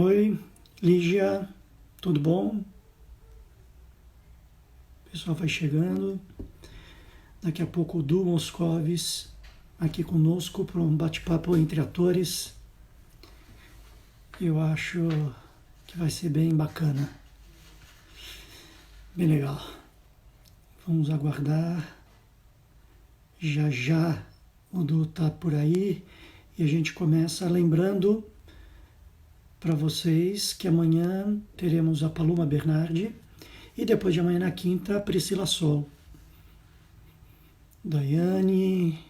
Oi, Lígia, tudo bom? O pessoal vai chegando. Daqui a pouco o Du Moscovis aqui conosco para um bate-papo entre atores. Eu acho que vai ser bem bacana, bem legal. Vamos aguardar. Já já o Du tá por aí e a gente começa lembrando para vocês que amanhã teremos a Paloma Bernardi e depois de amanhã na quinta a Priscila Sol. Daiane,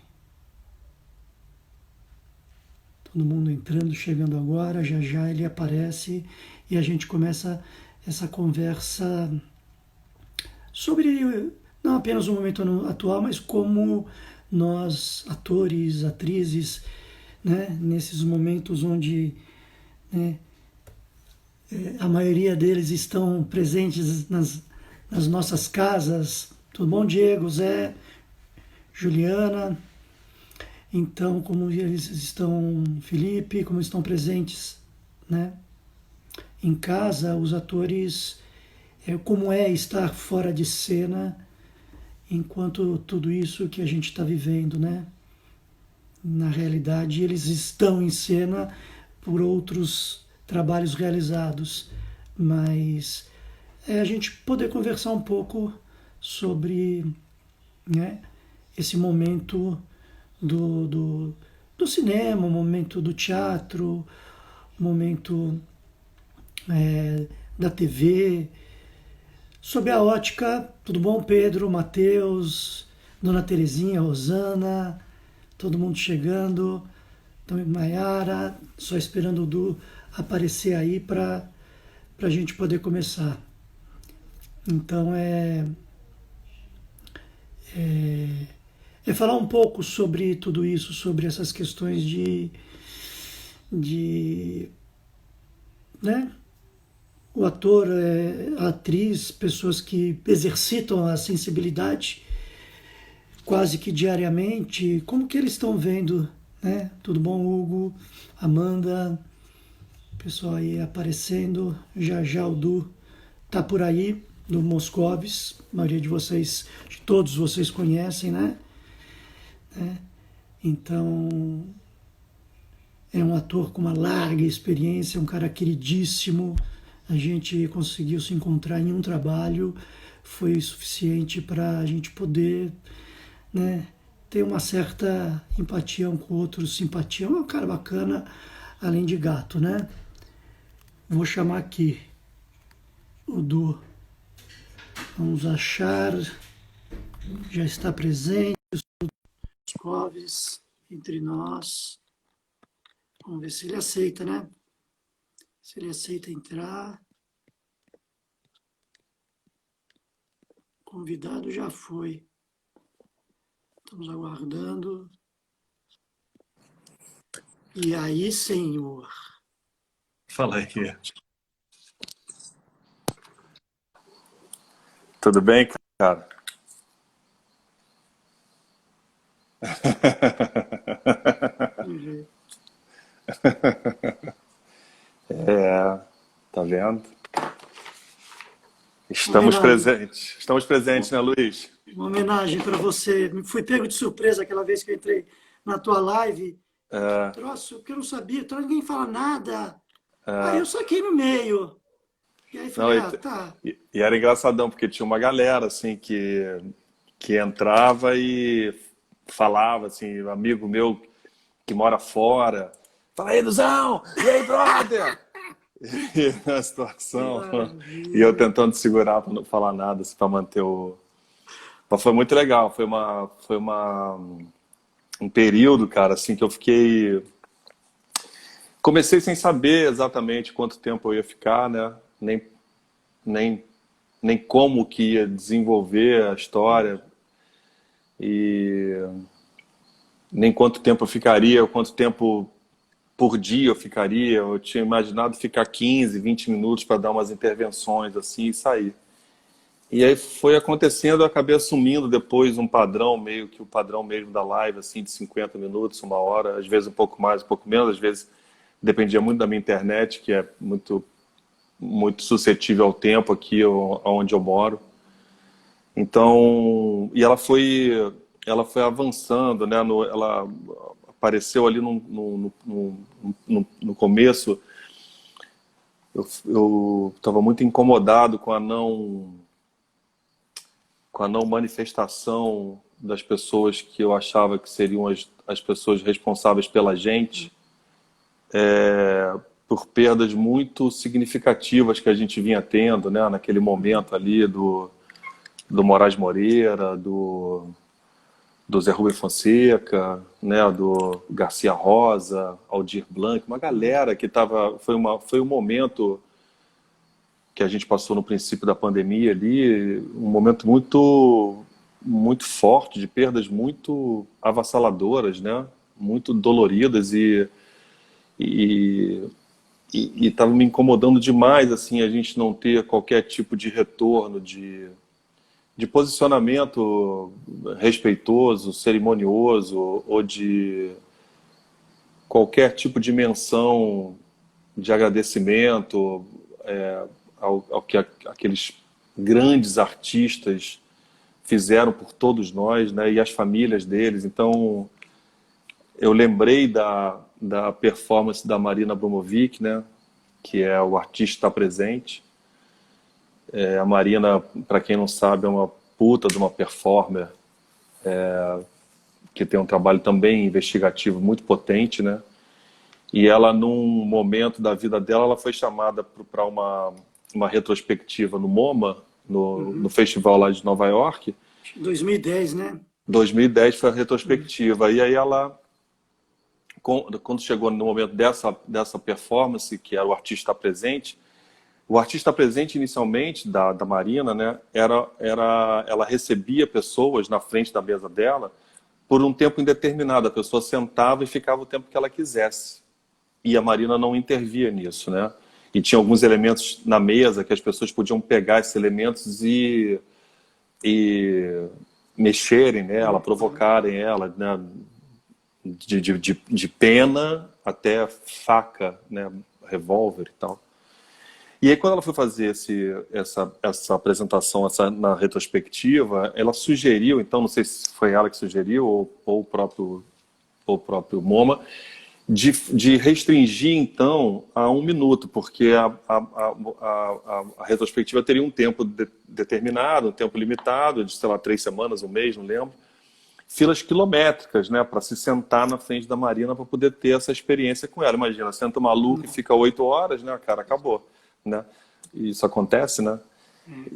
todo mundo entrando, chegando agora, já já ele aparece e a gente começa essa conversa sobre não apenas o momento atual, mas como nós, atores, atrizes, né, nesses momentos onde, né, a maioria deles estão presentes nas nossas casas. Tudo bom, Diego, Zé, Juliana? Então, como eles estão, Felipe, como estão presentes, né, em casa, os atores, como é estar fora de cena enquanto tudo isso que a gente está vivendo, né? Na realidade, eles estão em cena por outros trabalhos realizados, mas a gente poder conversar um pouco sobre, né, esse momento do cinema, o momento do teatro, o momento da TV, sob a ótica, tudo bom, Pedro, Matheus, Dona Terezinha, Rosana, todo mundo chegando, também Maiara, só esperando o Du aparecer aí para a gente poder começar. Então é falar um pouco sobre tudo isso, sobre essas questões de né, o ator, a atriz, pessoas que exercitam a sensibilidade quase que diariamente, como que eles estão vendo, né? Tudo bom, Hugo, Amanda, pessoal aí aparecendo, já já o Du tá por aí, do Moscovis, a maioria de vocês, de todos vocês conhecem, né? Então, é um ator com uma larga experiência, um cara queridíssimo. A gente conseguiu se encontrar em um trabalho, foi suficiente para a gente poder, né, ter uma certa empatia um com o outro, simpatia. É um cara bacana, além de gato, né? Vou chamar aqui o Du. Vamos achar, já está presente, os Clóvis entre nós. Vamos ver se ele aceita, né? Se ele aceita entrar. O convidado já foi. Estamos aguardando. E aí, senhor? Fala aí. Tudo bem, cara? Tá vendo? Estamos Homenagem. presentes. Estamos presentes, né, Luiz? Uma homenagem para você. Fui pego de surpresa aquela vez que eu entrei na tua live. Que troço, porque eu não sabia, então ninguém fala nada. Aí eu saquei no meio. E aí Não, falei, ah, tá. e era engraçadão, porque tinha uma galera, assim, que entrava e falava, assim, um amigo meu que mora fora. Fala aí, Luzão! E aí, brother? E a Que situação. E eu maravilha. tentando segurar para não falar nada, assim, para manter o. Mas foi muito legal. Um período, cara, assim, que eu fiquei. Comecei sem saber exatamente quanto tempo eu ia ficar, né? Nem, nem como que ia desenvolver a história e nem quanto tempo eu ficaria, quanto tempo por dia eu ficaria. Eu tinha imaginado ficar 15, 20 minutos para dar umas intervenções assim e sair. E aí foi acontecendo, eu acabei assumindo depois um padrão, meio que o padrão mesmo da live, assim, de 50 minutos, uma hora, às vezes um pouco mais, um pouco menos, às vezes dependia muito da minha internet, que é muito suscetível ao tempo aqui onde eu moro. Então, e ela foi avançando, né? Ela apareceu ali no começo. Eu estava muito incomodado com a não manifestação das pessoas que eu achava que seriam as pessoas responsáveis pela gente, por perdas muito significativas que a gente vinha tendo, né? Naquele momento ali do Moraes Moreira, do Zé Rubem Fonseca, né, do Garcia Rosa, Aldir Blanc, uma galera que estava... Foi um momento que a gente passou no princípio da pandemia ali, um momento muito forte, de perdas muito avassaladoras, né, muito doloridas, e estava me incomodando demais assim, a gente não ter qualquer tipo de retorno, de posicionamento respeitoso, cerimonioso, ou de qualquer tipo de menção de agradecimento ao que aqueles grandes artistas fizeram por todos nós, né, e as famílias deles. Então, eu lembrei da performance da Marina Abramovic, né, que é o Artista Está Presente. A Marina, para quem não sabe, é uma puta de uma performer, que tem um trabalho também investigativo muito potente, né? E ela, num momento da vida dela, ela foi chamada para uma retrospectiva no MoMA, no festival lá de Nova York. 2010, né? 2010 foi a retrospectiva. E aí ela, quando chegou no momento dessa performance, que era o Artista Presente, o Artista Presente, inicialmente, da Marina, né, ela recebia pessoas na frente da mesa dela por um tempo indeterminado. A pessoa sentava e ficava o tempo que ela quisesse. E a Marina não intervia nisso, né? E tinha alguns elementos na mesa que as pessoas podiam pegar esses elementos e mexerem nela, provocarem ela, né? De pena até faca, né? Revólver e tal. E aí, quando ela foi fazer essa apresentação na retrospectiva, ela sugeriu, então, não sei se foi ela que sugeriu ou o próprio MoMA, de restringir, então, a 1 minuto, porque a retrospectiva teria um tempo determinado, um tempo limitado, de, sei lá, 3 semanas, um mês, não lembro. Filas quilométricas, né, para se sentar na frente da Marina para poder ter essa experiência com ela. Imagina, senta maluco e fica 8 horas, né, cara, acabou. Né? Isso acontece, né?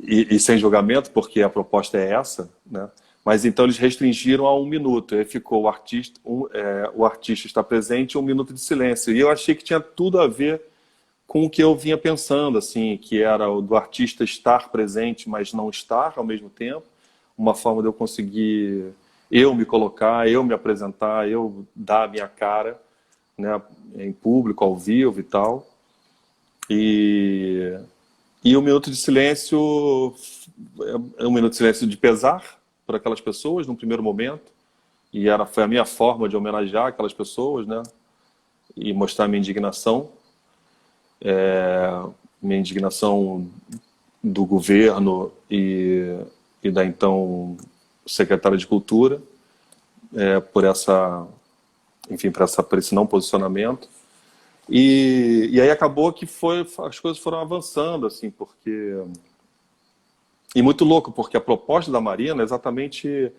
E sem julgamento, porque a proposta é essa, né? Mas então eles restringiram a 1 minuto. Aí ficou o artista está presente e 1 minuto de silêncio. E eu achei que tinha tudo a ver com o que eu vinha pensando, assim, que era o do artista estar presente, mas não estar ao mesmo tempo. Uma forma de eu conseguir me colocar, eu me apresentar, eu dar a minha cara, né, em público, ao vivo e tal. E 1 minuto de silêncio é 1 minuto de silêncio de pesar por aquelas pessoas num primeiro momento, e foi a minha forma de homenagear aquelas pessoas, né, e mostrar minha indignação do governo e da então secretária de Cultura, por esse não posicionamento. E aí acabou que as coisas foram avançando, assim, porque... E muito louco, porque a proposta da Marina é exatamente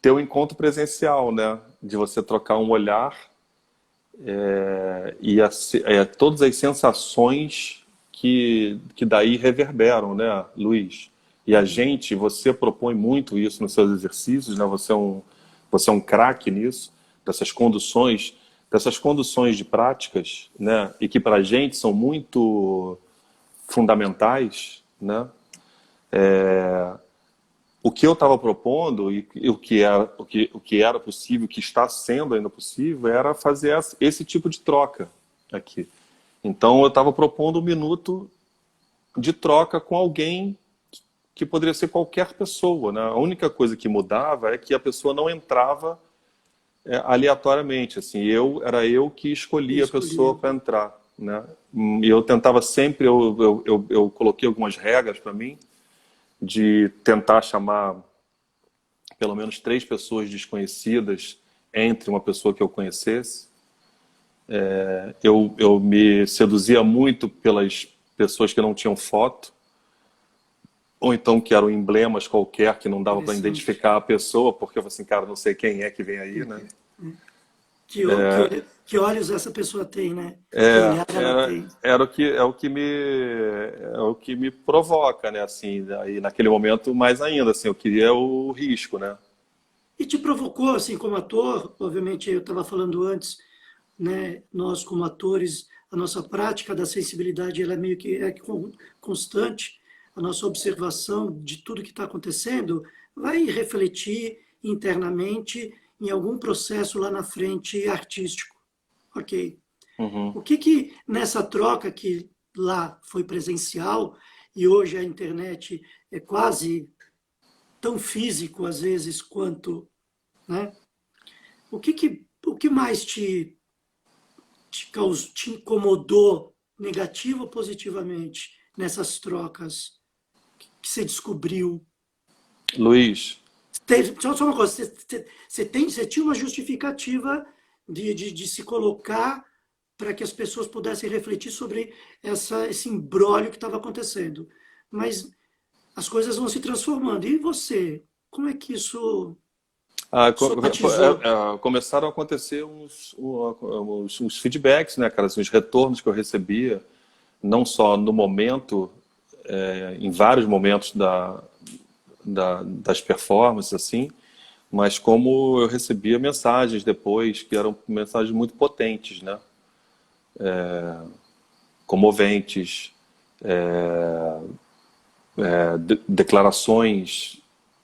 ter um encontro presencial, né? De você trocar um olhar todas as sensações que daí reverberam, né, Luiz? E você propõe muito isso nos seus exercícios, né? Você é um craque nisso, dessas conduções de práticas, né, e que para a gente são muito fundamentais, né? O que eu estava propondo e o que era possível, o que está sendo ainda possível, era fazer esse tipo de troca aqui. Então eu estava propondo 1 minuto de troca com alguém que poderia ser qualquer pessoa, né? A única coisa que mudava é que a pessoa não entrava aleatoriamente, assim, era eu que escolhia a pessoa Escolhi. para entrar, né? E eu tentava sempre, eu coloquei algumas regras para mim, de tentar chamar pelo menos 3 pessoas desconhecidas entre uma pessoa que eu conhecesse. Eu me seduzia muito pelas pessoas que não tinham foto, ou então que eram emblemas qualquer que não dava para Interessante. identificar a pessoa, porque eu falei assim, cara, não sei quem é que vem aí, né? Que olhos essa pessoa tem, né? Que olhar ela tem. Era o que me provoca, né? Assim, aí naquele momento mais ainda, assim, eu queria o risco, né? E te provocou, assim, como ator, obviamente eu estava falando antes, né? Nós como atores, a nossa prática da sensibilidade ela é meio que constante. A nossa observação de tudo que está acontecendo vai refletir internamente em algum processo lá na frente artístico. Ok. Uhum. O que que nessa troca que lá foi presencial e hoje a internet é quase tão físico às vezes quanto, né? O que mais te incomodou negativo ou positivamente nessas trocas que você descobriu? Luiz, Só uma coisa, você tinha uma justificativa de se colocar para que as pessoas pudessem refletir sobre esse imbróglio que estava acontecendo. Mas as coisas vão se transformando. E você? Como é que isso somatizou? começaram a acontecer uns feedbacks, né, cara, assim, os retornos que eu recebia, não só no momento, em vários momentos das performances, assim, mas como eu recebia mensagens depois, que eram mensagens muito potentes, né, comoventes, declarações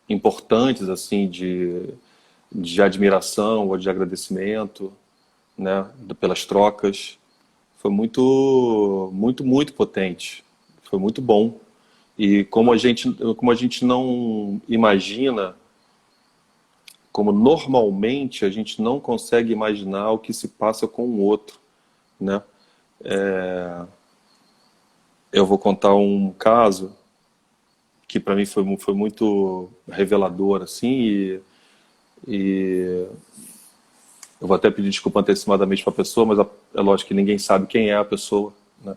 importantes, assim, de admiração ou de agradecimento, né, pelas trocas. Foi muito potente. Foi muito bom. E como a gente não imagina, como normalmente a gente não consegue imaginar o que se passa com o outro, né? Eu vou contar um caso que para mim foi muito revelador, assim, e eu vou até pedir desculpa antecipadamente para a pessoa, mas é lógico que ninguém sabe quem é a pessoa, né?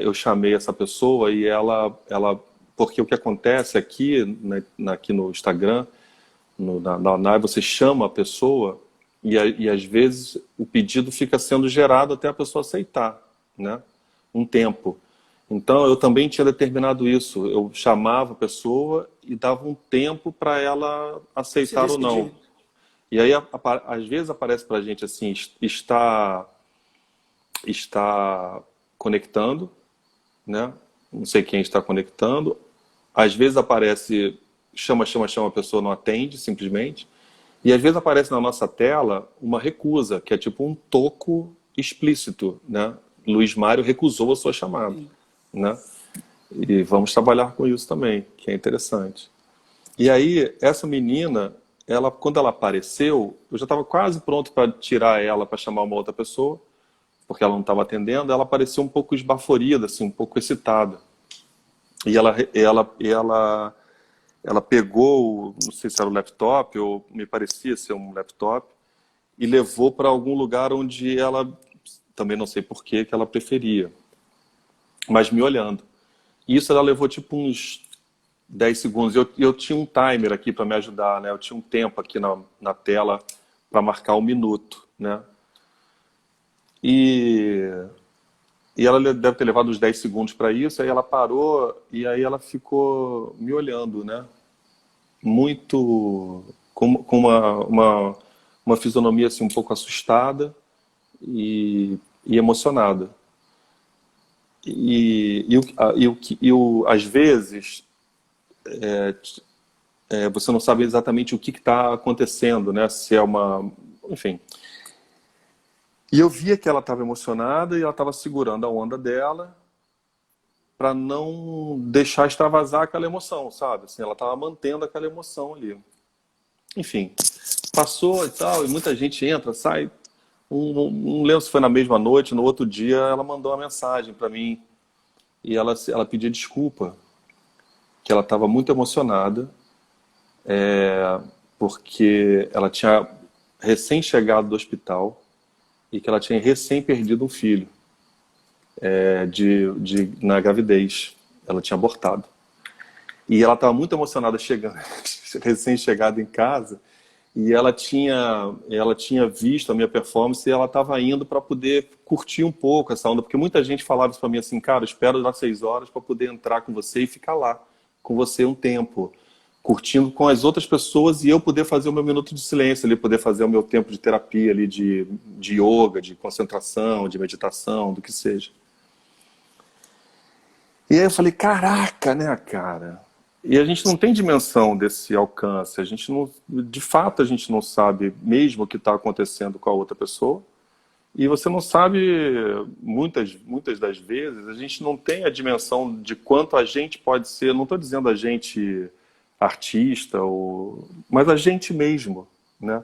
Eu chamei essa pessoa e porque o que acontece aqui, né, aqui no Instagram, você chama a pessoa e às vezes o pedido fica sendo gerado até a pessoa aceitar, né? Um tempo. Então eu também tinha determinado isso. Eu chamava a pessoa e dava um tempo para ela Se aceitar ou não. decidir. E aí às vezes aparece para a gente assim, está conectando, né? Não sei quem está conectando. Às vezes aparece, chama, a pessoa não atende, simplesmente. E às vezes aparece na nossa tela uma recusa, que é tipo um toco explícito, né? Luiz Mário recusou a sua chamada, Sim. né? E vamos trabalhar com isso também, que é interessante. E aí, essa menina, quando ela apareceu, eu já estava quase pronto para tirar ela para chamar uma outra pessoa, porque ela não estava atendendo. Ela parecia um pouco esbaforida, assim, um pouco excitada. E ela pegou, não sei se era o laptop, ou me parecia ser um laptop, e levou para algum lugar onde ela, também não sei por que ela preferia, mas me olhando. E isso ela levou tipo uns 10 segundos. Eu tinha um timer aqui para me ajudar, né? Eu tinha um tempo aqui na tela para marcar 1 minuto, né? E, e ela deve ter levado uns 10 segundos para isso, aí ela parou e aí ela ficou me olhando, né? Muito com uma fisionomia assim um pouco assustada e emocionada. Às vezes você não sabe exatamente o que está acontecendo, né? Se é uma, enfim. E eu via que ela estava emocionada e ela estava segurando a onda dela para não deixar extravasar aquela emoção, sabe? Assim, ela estava mantendo aquela emoção ali. Enfim, passou e tal, e muita gente entra, sai. Não lembro se foi na mesma noite, no outro dia ela mandou uma mensagem para mim e ela pedia desculpa, que ela estava muito emocionada, porque ela tinha recém-chegado do hospital e que ela tinha recém perdido um filho na gravidez. Ela tinha abortado. E ela estava muito emocionada chegando, recém-chegada em casa, e ela tinha visto a minha performance e ela estava indo para poder curtir um pouco essa onda, porque muita gente falava isso para mim assim, cara, eu espero das 6 horas para poder entrar com você e ficar lá com você um tempo, curtindo com as outras pessoas e eu poder fazer o meu minuto de silêncio ali, poder fazer o meu tempo de terapia ali, de yoga, de concentração, de meditação, do que seja. E aí eu falei, caraca, né, cara? E a gente não tem dimensão desse alcance, a gente não, de fato a gente não sabe mesmo o que está acontecendo com a outra pessoa, e você não sabe, muitas das vezes, a gente não tem a dimensão de quanto a gente pode ser, não estou dizendo a gente artista, mas a gente mesmo, né?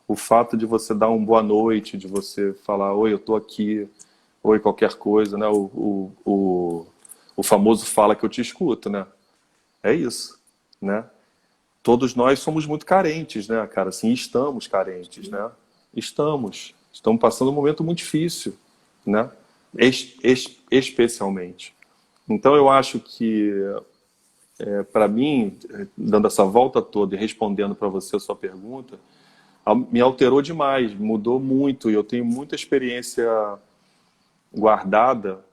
O fato de você dar um boa noite, de você falar, oi, eu estou aqui, oi, qualquer coisa, né? O famoso fala que eu te escuto, né? É isso, né? Todos nós somos muito carentes, né, cara? Assim, estamos carentes, né? Estamos passando um momento muito difícil, né? Especialmente. Então, eu acho que, para mim, dando essa volta toda e respondendo para você a sua pergunta, me alterou demais, mudou muito, e eu tenho muita experiência guardada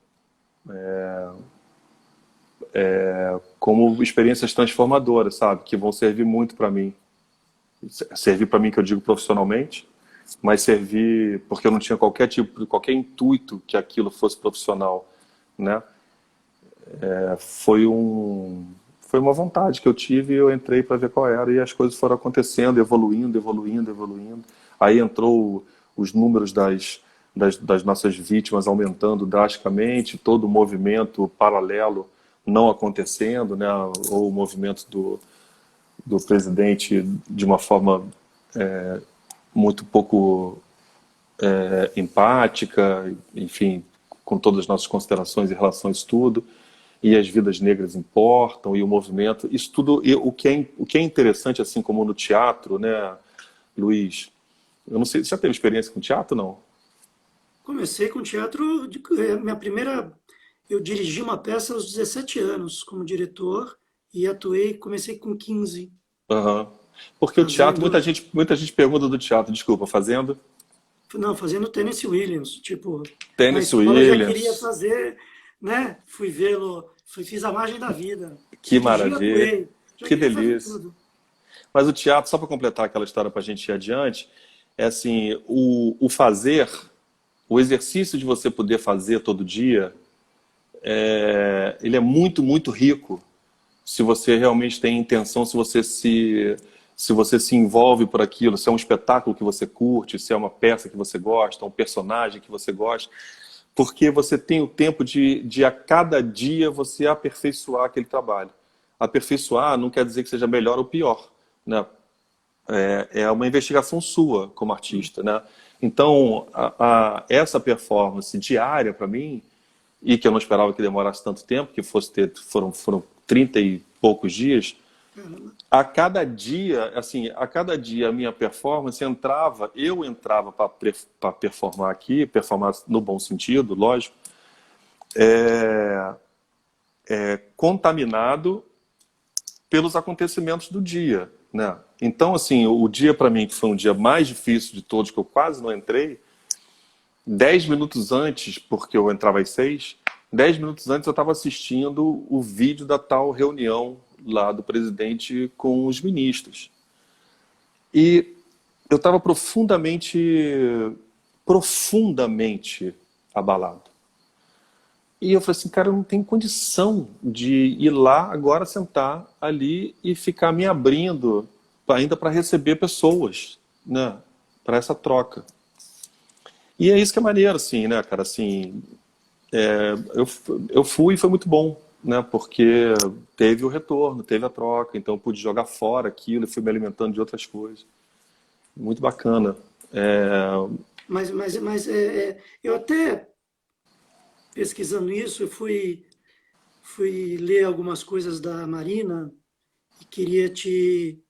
como experiências transformadoras, sabe? Que vão servir muito para mim. Servir para mim, que eu digo profissionalmente, mas servir porque eu não tinha qualquer intuito que aquilo fosse profissional, né? Foi uma vontade que eu tive e eu entrei para ver qual era e as coisas foram acontecendo, evoluindo. Aí entrou os números das nossas vítimas aumentando drasticamente, todo o movimento paralelo não acontecendo, né? Ou o movimento do presidente de uma forma muito pouco empática, enfim, com todas as nossas considerações em relação a isso tudo, e as vidas negras importam, e o movimento, isso tudo, e o que é interessante, assim como no teatro, né, Luiz, eu não sei, você já teve experiência com teatro, não? Comecei com teatro, minha primeira, eu dirigi uma peça aos 17 anos como diretor e comecei com 15, Uhum. Porque o teatro, fazendo, muita gente pergunta do teatro, desculpa, fazendo não, fazendo Tennessee Williams, tipo, na Tennessee escola eu já queria Williams, fazer, né? Fui vê-lo, fiz a margem da vida, que dirigi, maravilha, atuei, já que queria fazer delícia. tudo. Mas o teatro, só para completar aquela história para a gente ir adiante, é assim, o fazer, o exercício de você poder fazer todo dia, ele é muito, muito rico se você realmente tem intenção, se você se envolve por aquilo, se é um espetáculo que você curte, se é uma peça que você gosta, um personagem que você gosta, porque você tem o tempo de a cada dia você aperfeiçoar aquele trabalho. Aperfeiçoar não quer dizer que seja melhor ou pior, né? É uma investigação sua como artista, né? Então, essa performance diária para mim, e que eu não esperava que demorasse tanto tempo, que foram 30 e poucos dias, Caramba, a cada dia, assim, a cada dia a minha performance eu entrava para performar aqui, performar no bom sentido, lógico, contaminado pelos acontecimentos do dia, né? Então, assim, o dia para mim, que foi um dia mais difícil de todos, que eu quase não entrei, 10 minutos antes, porque eu entrava às 6, 10 minutos antes eu estava assistindo o vídeo da tal reunião lá do presidente com os ministros. E eu estava profundamente abalado. E eu falei assim, cara, eu não tenho condição de ir lá agora, sentar ali e ficar me abrindo ainda para receber pessoas, né, para essa troca. E é isso que é maneiro, assim, né, cara, assim, eu fui e foi muito bom, né, porque teve o retorno, teve a troca, então eu pude jogar fora aquilo e fui me alimentando de outras coisas. muito bacana. É, Eu até, pesquisando isso, eu fui ler algumas coisas da Marina e queria te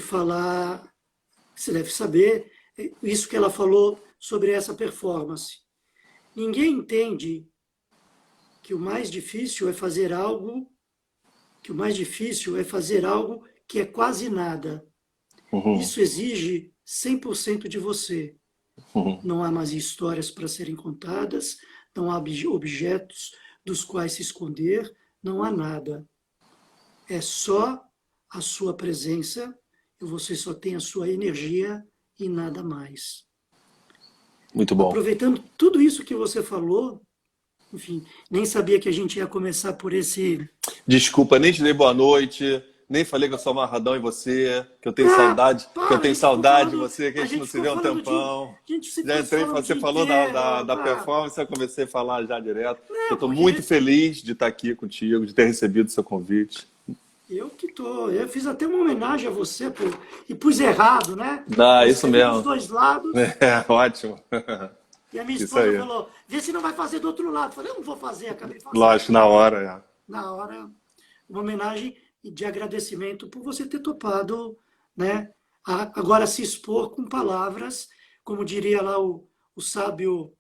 falar, você deve saber, isso que ela falou sobre essa performance. Ninguém entende que o mais difícil é fazer algo, que o mais difícil é fazer algo que é quase nada. uhum, Isso exige 100% de você. uhum. Não há mais histórias para serem contadas, não há objetos dos quais se esconder, não há nada. É só a sua presença e você só tem a sua energia e nada mais. Muito bom. Aproveitando tudo isso que você falou, enfim, nem sabia que a gente ia começar por esse. Desculpa, nem te dei boa noite, nem falei que eu sou amarradão em você, Ah, que eu para, tenho saudade de você, que a a gente não gente se ficou vê há um falando de, tempão. a gente se Já fosse entrei, falando o você dia falou inteiro, da performance, eu comecei a falar já direto. Eu não, estou muito porque feliz de estar aqui contigo, de ter recebido o seu convite. eu que tô, eu fiz até uma homenagem a você, pô, e pus errado, né? Ah, Eu isso escrevi dos mesmo. dois lados. É, ótimo. E a minha Isso esposa aí. falou: vê se não vai fazer do outro lado. Eu falei: eu não vou fazer, acabei fazendo. Lógico, na hora. Na hora, uma homenagem de agradecimento por você ter topado, né? Agora se expor com palavras, como diria lá o sábio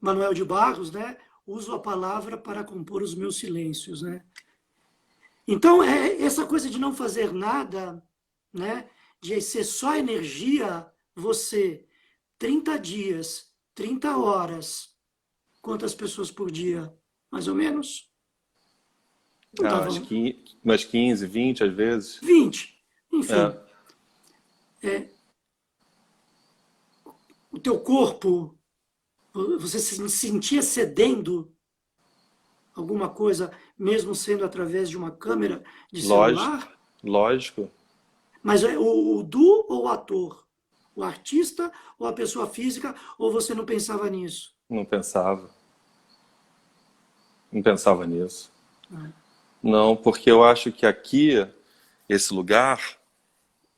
Manuel de Barros, né? Uso a palavra para compor os meus silêncios, né? Então, essa coisa de não fazer nada, né? De ser só energia, você, 30 dias, 30 horas, quantas pessoas por dia? Mais ou menos? Não Ah, estava umas 15, 20 às vezes. 20. É, Enfim, o teu corpo, você se sentia cedendo alguma coisa, mesmo sendo através de uma câmera de lógico, celular? lógico. Mas o Du ou o ator? O artista ou a pessoa física? Ou você não pensava nisso? Não pensava, não pensava nisso. Não. Não, porque eu acho que aqui, esse lugar,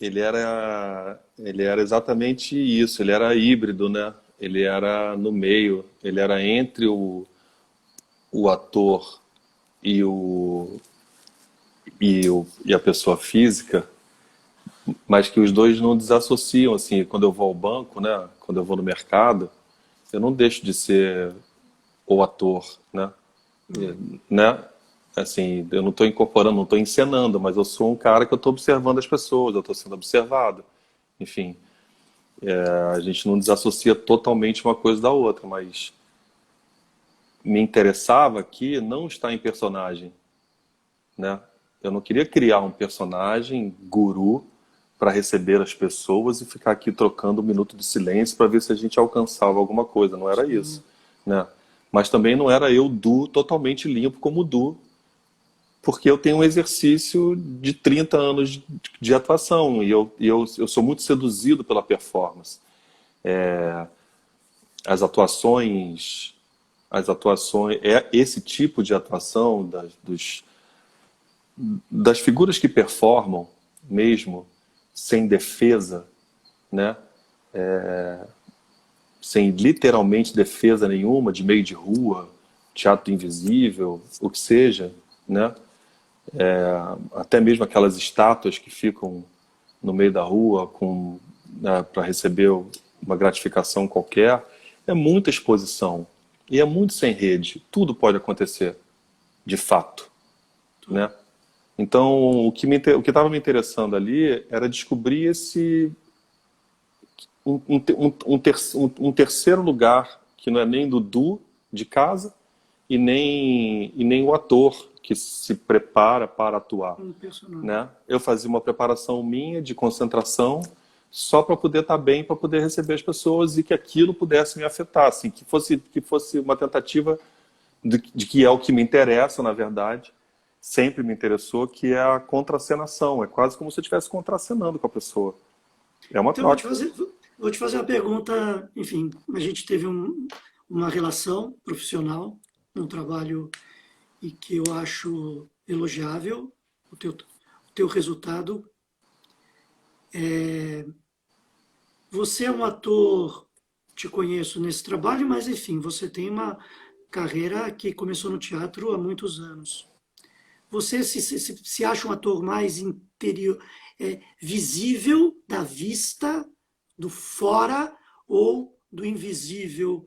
ele era exatamente isso, ele era híbrido, né? Ele era no meio, ele era entre o ator e e a pessoa física, mas que os dois não desassociam, assim, quando eu vou ao banco, né? Quando eu vou no mercado, eu não deixo de ser o ator, né? Não. Né? Assim, eu não estou incorporando, não estou encenando, mas eu sou um cara que eu estou observando as pessoas, eu estou sendo observado. Enfim, a gente não desassocia totalmente uma coisa da outra, mas me interessava aqui não estar em personagem, né? Eu não queria criar um personagem guru para receber as pessoas e ficar aqui trocando um minuto de silêncio para ver se a gente alcançava alguma coisa. Não era isso, Sim. né? Mas também não era eu Du totalmente limpo como Du, porque eu tenho um exercício de 30 anos de atuação eu sou muito seduzido pela performance. As atuações, esse tipo de atuação das figuras que performam mesmo sem defesa, né? Sem literalmente defesa nenhuma, de meio de rua, teatro invisível, o que seja, né? Até mesmo aquelas estátuas que ficam no meio da rua com, né, para receber uma gratificação qualquer, é muita exposição e é muito sem rede. Tudo pode acontecer, de fato, né? Então, o que estava me interessando ali era descobrir esse um terceiro lugar que não é nem do Du de casa e nem o ator que se prepara para atuar, Um personagem. né? Eu fazia uma preparação minha de concentração só para poder estar bem, para poder receber as pessoas e que aquilo pudesse me afetar, assim, que fosse uma tentativa de que é o que me interessa, na verdade, sempre me interessou, que é a contracenação. É quase como se eu estivesse contracenando com a pessoa. É uma Então, eu troca. vou te fazer uma pergunta. Enfim, a gente teve uma relação profissional, um trabalho e que eu acho elogiável, o teu resultado. Você é um ator, te conheço nesse trabalho, mas enfim, você tem uma carreira que começou no teatro há muitos anos. Você se acha um ator mais interior, visível da vista, do fora, ou do invisível,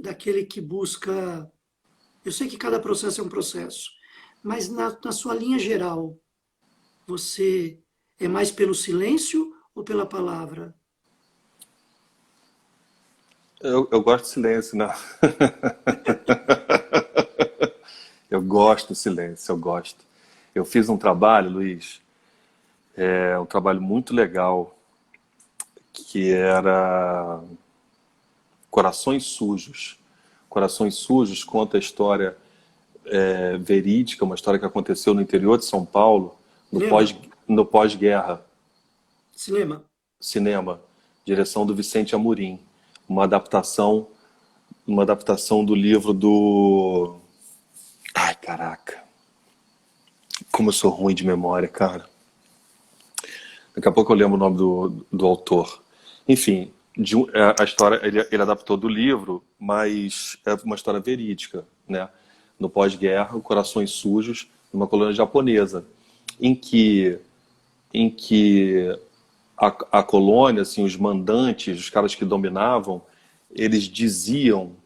daquele que busca. Eu sei que cada processo é um processo, mas na sua linha geral, você é mais pelo silêncio ou pela palavra? Eu gosto de silêncio, né? Eu gosto do silêncio, eu gosto. Eu fiz um trabalho, Luiz, um trabalho muito legal, que era Corações Sujos. Corações Sujos conta a história verídica, uma história que aconteceu no interior de São Paulo, Cinema? no pós-guerra, Cinema? cinema, direção do Vicente Amorim, uma adaptação, uma adaptação do livro do... Ai, caraca, como eu sou ruim de memória, cara. Daqui a pouco eu lembro o nome do autor. Enfim, a história ele adaptou do livro, mas é uma história verídica, né? No pós-guerra, Corações Sujos, numa colônia japonesa, em que, em que a colônia, assim, os mandantes, os caras que dominavam, eles diziam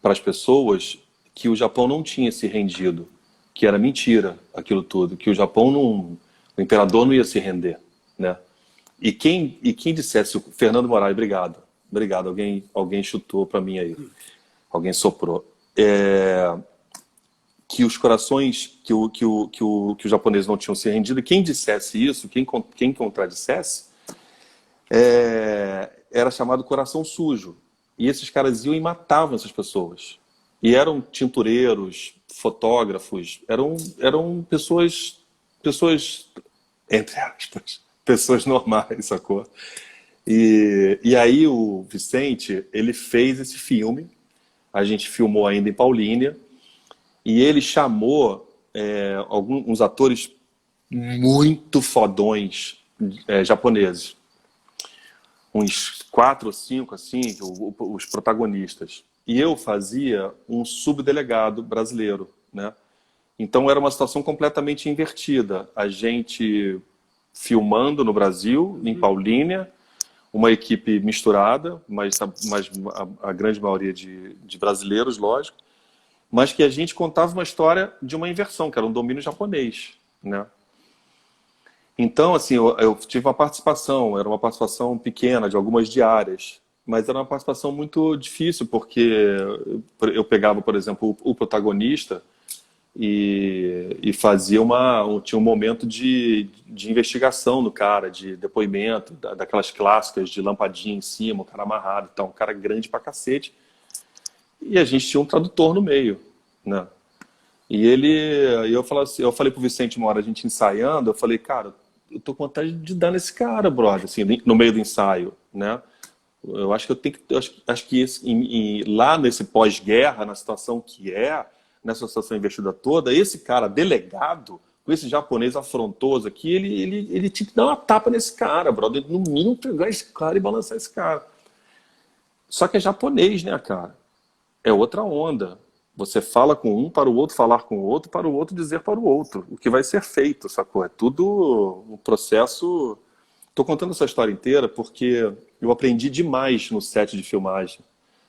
para as pessoas que o Japão não tinha se rendido, que era mentira aquilo tudo, que o Japão não, o imperador não ia se render, né? E quem dissesse, Fernando Moraes, obrigado, obrigado, alguém chutou para mim aí, alguém soprou, que os corações, que os japoneses não tinham se rendido, e quem dissesse isso, quem contradissesse, era chamado coração sujo. E esses caras iam e matavam essas pessoas. E eram tintureiros, fotógrafos, eram pessoas, entre aspas, pessoas normais, sacou? E aí o Vicente, ele fez esse filme, a gente filmou ainda em Paulínia, e ele chamou alguns atores muito fodões japoneses. Uns 4 ou 5, assim, os protagonistas. E eu fazia um subdelegado brasileiro, né? Então era uma situação completamente invertida. A gente filmando no Brasil, em Paulínia, uma equipe misturada, mas a grande maioria de brasileiros, lógico, mas que a gente contava uma história de uma inversão, que era um domínio japonês, né? Então, assim, eu tive uma participação, era uma participação pequena, de algumas diárias, mas era uma participação muito difícil, porque eu pegava, por exemplo, o protagonista e fazia tinha um momento de investigação no cara, de depoimento, daquelas clássicas de lampadinha em cima, o cara amarrado, então, um cara grande pra cacete, e a gente tinha um tradutor no meio, né? Eu falei pro Vicente uma hora, a gente ensaiando, eu falei, cara, eu tô com vontade de dar nesse cara, brother, assim, no meio do ensaio, né? Eu acho que eu tenho que, acho que lá nesse pós-guerra, na situação nessa situação investida toda, esse cara delegado, com esse japonês afrontoso aqui, ele tinha que dar uma tapa nesse cara, brother, no mínimo pegar esse cara e balançar esse cara. Só que é japonês, né, cara? É outra onda. Você fala com um para o outro falar com o outro, para o outro dizer para o outro. O que vai ser feito, sacou? É tudo um processo. Estou contando essa história inteira porque eu aprendi demais no set de filmagem,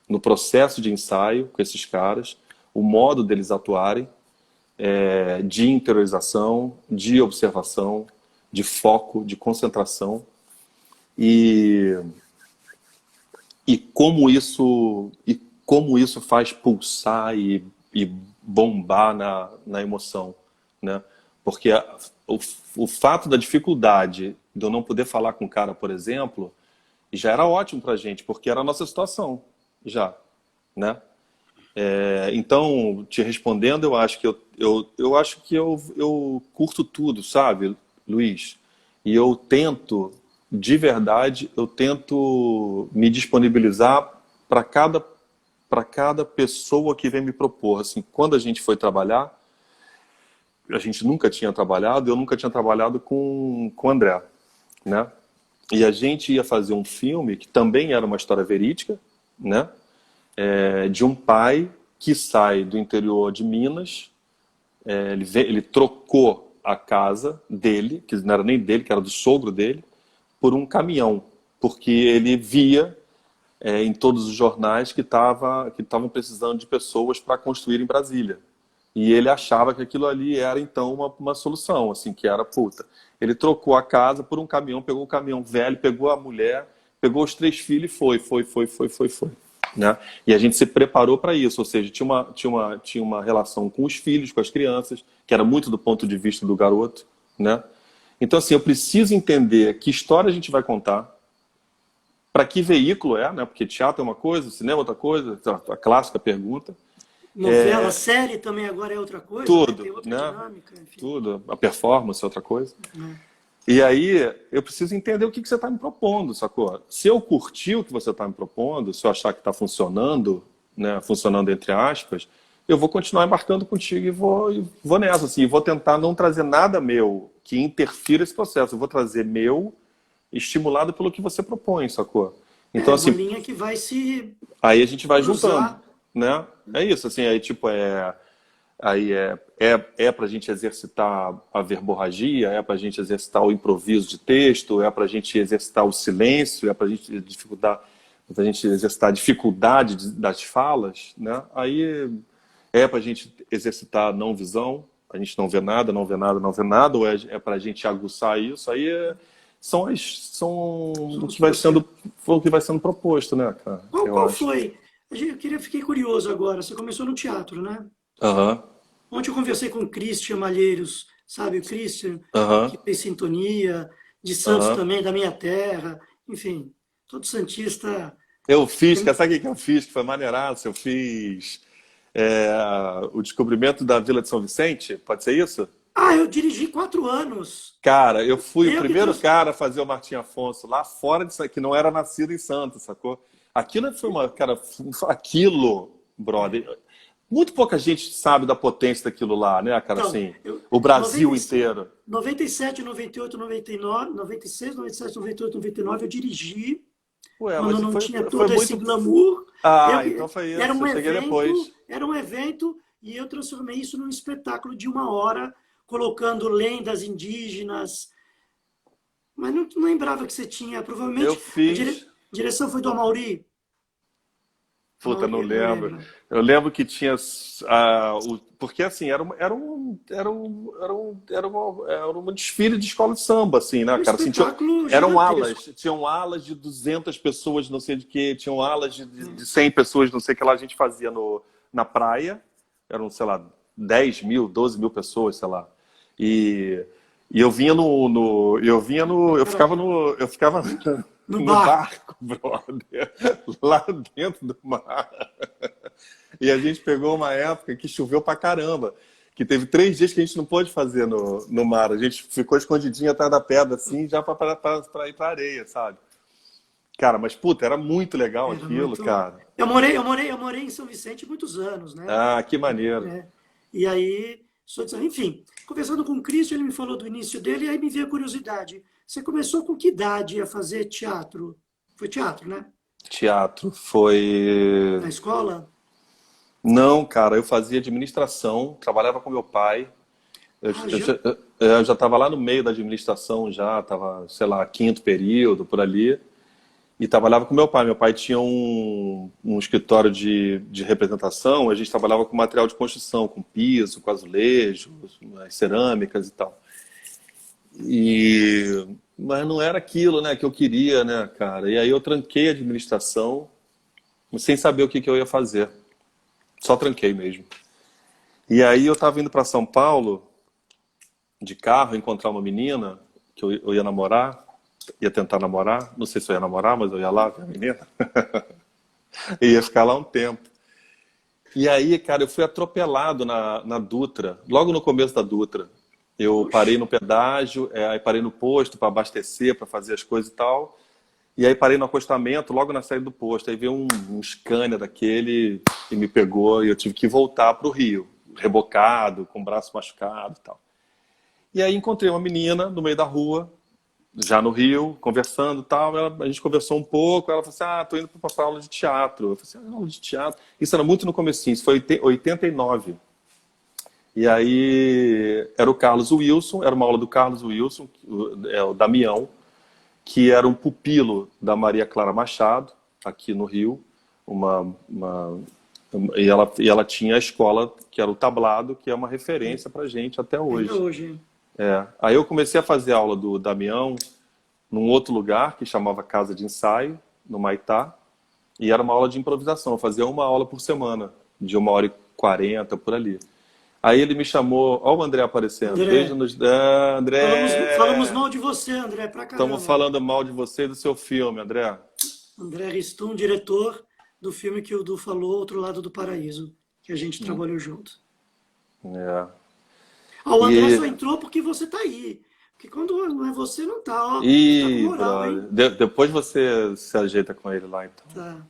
no processo de ensaio com esses caras, o modo deles atuarem, de interiorização, de observação, de foco, de concentração. E e como isso faz pulsar e bombar na emoção, né? Porque o fato da dificuldade de eu não poder falar com o cara, por exemplo, já era ótimo pra gente, porque era a nossa situação, já, né? Então, te respondendo, eu acho que eu curto tudo, sabe, Luiz? E eu tento, de verdade, eu tento me disponibilizar para cada pessoa que vem me propor. Assim, quando a gente foi trabalhar, a gente nunca tinha trabalhado, eu nunca tinha trabalhado com o André, né? E a gente ia fazer um filme que também era uma história verídica, né? De um pai que sai do interior de Minas, ele trocou a casa dele, que não era nem dele, que era do sogro dele, por um caminhão, porque ele via em todos os jornais que estavam precisando de pessoas para construir em Brasília. E ele achava que aquilo ali era, então, uma solução, assim, que era puta. Ele trocou a casa por um caminhão, pegou o caminhão velho, pegou a mulher, pegou os 3 filhos e foi. Né? E a gente se preparou para isso, ou seja, tinha uma relação com os filhos, com as crianças, que era muito do ponto de vista do garoto. Né? Então, assim, eu preciso entender que história a gente vai contar, para que veículo né? Porque teatro é uma coisa, cinema é outra coisa, a clássica pergunta. Novela, série também agora é outra coisa, tudo, né? Tem outra dinâmica, enfim. Tudo, a performance é outra coisa. E aí eu preciso entender o que você está me propondo, sacou? Se eu curtir o que você está me propondo, se eu achar que está funcionando, né, funcionando entre aspas, eu vou continuar embarcando contigo e vou nessa, assim, vou tentar não trazer nada meu que interfira esse processo. Eu vou trazer meu estimulado pelo que você propõe, sacou? Então, assim, uma linha que vai se aí a gente vai cruzar. juntando, né? É isso, assim, aí tipo pra gente exercitar a verborragia, é pra gente exercitar o improviso de texto, é pra gente exercitar o silêncio, é pra gente exercitar a dificuldade das falas, né? Aí é pra gente exercitar a não visão, a gente não vê nada, não vê nada, não vê nada, ou é pra gente aguçar isso, aí são o que vai sendo proposto, né, cara? Qual foi? Fiquei curioso agora. Você começou no teatro, né? Aham. Ontem eu conversei com o Christian Malheiros, sabe? O Christian, Aham. que fez Sintonia, de Santos Aham. também, da minha terra. Enfim, todo santista. Eu fiz, sabe o que eu fiz? Que foi maneiraço. Eu fiz o descobrimento da Vila de São Vicente, pode ser isso? Eu dirigi 4 anos. Cara, eu fui o Eu que primeiro trouxe. cara a fazer o Martim Afonso lá fora disso aqui, não era nascido em Santos, sacou? Aquilo foi aquilo, brother. Muito pouca gente sabe da potência daquilo lá, né, cara? Então, Assim, o Brasil 96, inteiro. 97, 98, 99, 96, 97, 98, 99, eu dirigi, Ué, quando mas não foi, tinha foi todo esse muito. glamour. Então foi Era isso. um Eu cheguei depois. evento, e eu transformei isso num espetáculo de 1 hora, colocando lendas indígenas. Mas não lembrava que você tinha, Eu provavelmente, fiz. direção foi do Amaury. Puta, não Amaury, não lembro. lembro. Eu lembro que tinha porque assim era um desfile de escola de samba, assim, né, Um cara? Assim, espetáculo eram gigantesco. tinham alas de 200 pessoas, não sei de quê, tinham alas de 100 pessoas, não sei o que lá a gente fazia na praia. Eram, sei lá, 10 mil, 12 mil pessoas, sei lá. E eu vinha eu ficava No no bar. barco, brother, lá dentro do mar. E a gente pegou uma época que choveu pra caramba, que teve 3 dias que a gente não pôde fazer no mar. A gente ficou escondidinho atrás da pedra, assim, já pra ir pra areia, sabe? Cara, mas puta, era muito legal Era aquilo, muito. cara. Eu morei em São Vicente muitos anos, né? Ah, que maneiro. E aí, enfim, conversando com o Cristo, ele me falou do início dele, e aí me veio a curiosidade. Você começou com que idade a fazer teatro? Foi teatro, né? Teatro foi. Na escola? Não, cara, eu fazia administração, trabalhava com meu pai. Já? Eu já estava lá no meio da administração, já estava, sei lá, 5º período, por ali. E trabalhava com meu pai. Meu pai tinha um escritório de representação, a gente trabalhava com material de construção, com piso, com azulejo, as cerâmicas e tal. Mas não era aquilo, né, que eu queria, né, cara? E aí eu tranquei a administração, sem saber o que eu ia fazer. Só tranquei mesmo. E aí eu estava indo para São Paulo, de carro, encontrar uma menina que eu ia namorar, ia tentar namorar, não sei se eu ia namorar, mas eu ia lá ver a menina. E ia ficar lá um tempo. E aí, cara, eu fui atropelado na Dutra, logo no começo da Dutra. Eu parei no pedágio, aí parei no posto para abastecer, para fazer as coisas e tal. E aí parei no acostamento, logo na saída do posto. Aí veio um Scania daquele e me pegou e eu tive que voltar para o Rio, rebocado, com o braço machucado e tal. E aí encontrei uma menina no meio da rua já no Rio, conversando e tal. A gente conversou um pouco, ela falou assim, ah, tô indo para aula de teatro. Eu falei assim, ah, aula de teatro. Isso era muito no comecinho, isso foi em 89. E aí era o Carlos Wilson, era uma aula do Carlos Wilson, o Damião, que era um pupilo da Maria Clara Machado, aqui no Rio, uma, e ela tinha a escola, que era o Tablado, que é uma referência pra gente até Ainda hoje. hoje, hein? Aí eu comecei a fazer aula do Damião num outro lugar, que chamava Casa de Ensaio, no Maitá, e era uma aula de improvisação, eu fazia uma aula por semana, de 1h40, por ali. Aí ele me chamou, ó o André aparecendo, beijo André, nos... Ah, falamos André! mal de você, André, pra Estamos caramba. falando mal de você e do seu filme, André. André Riston, diretor do filme que o Du falou, Outro Lado do Paraíso, que a gente trabalhou junto. É. Ah, o André só E, entrou porque você tá aí. Porque quando não é você, não tá, ó. Ele tá com e moral, brother, hein? depois você se ajeita com ele lá, então. Tá.